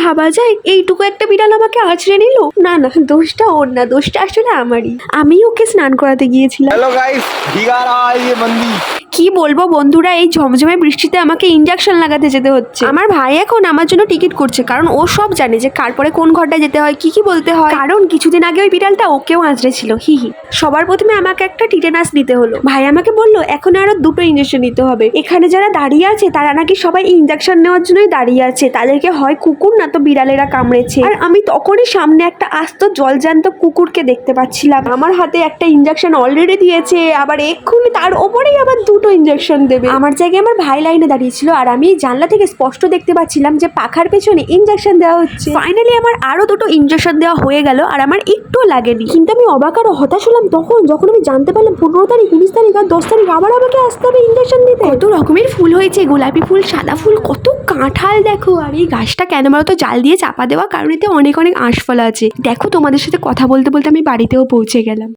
ভাবা যায় এইটুকু একটা বিড়াল আমাকে আছড়ে নিল? না না, দোষটা ওর না, দোষটা আসলে আমারই। আমি ওকে স্নান করাতে গিয়েছিলাম। हेलो गाइस, भीगा रहा है ये बंदी। কি বলবো বন্ধুরা, এই ঝমঝমে বৃষ্টিতে আমাকে ইঞ্জেকশন লাগাতে যেতে হচ্ছে। আমার ভাই এখন আমার জন্য টিকিট করছে, কারণ ও সব জানে যে কার পরে কোন ঘরটায় যেতে হয়, কি কি বলতে হয়। কারণ কিছুদিন আগে ওই বিড়ালটা ওকেও আঁচড়েছিল, হি। সবার প্রথমে আমাকে একটা টিটেনাস নিতে হলো। ভাই আমাকে বললো এখন আরো 2টো ইঞ্জেকশন নিতে হবে। এখানে যারা দাঁড়িয়ে আছে তারা নাকি সবাই ইঞ্জেকশন নেওয়ার জন্যই দাঁড়িয়ে আছে, তাদেরকে হয় কুকুর না তো বিড়ালেরা কামড়েছে। আর আমি তখনই সামনে একটা আস্ত জলজান্ত কুকুরকে দেখতে পাচ্ছিলাম। আমার হাতে একটা ইঞ্জেকশন অলরেডি দিয়েছে, আবার এক্ষুনি তার ওপরেই আবার 2টো ইঞ্জেকশন দেবে। আমার জায়গায় আমার ভাই লাইনে দাঁড়িয়েছিল, আর আমি জানলা থেকে স্পষ্ট দেখতে পাচ্ছিলাম যে পাখার পেছনে ইঞ্জেকশন দেওয়া হচ্ছে। ফাইনালি আমার আরো 2টো ইঞ্জেকশন দেওয়া হয়ে গেল, আর আমার একটু লাগেনি। কিন্তু আমি অবাক আর হতাশ হলাম যখন আমি জানতে পারলাম 15 তারিখ, 19 তারিখ আর 10 তারিখ আবার আমাকে আসতে হবে ইঞ্জেকশন দিতে। কত রকমের ফুল হয়েছে, গোলাপি ফুল, সাদা ফুল, কত কাঁঠাল দেখো। আর এই গাছটা কেন বলতো জাল দিয়ে চাপা দেওয়া, কারণ এতে অনেক অনেক আঁশফল আছে। দেখো তোমাদের সাথে কথা বলতে বলতে আমি বাড়িতেও পৌঁছে গেলাম।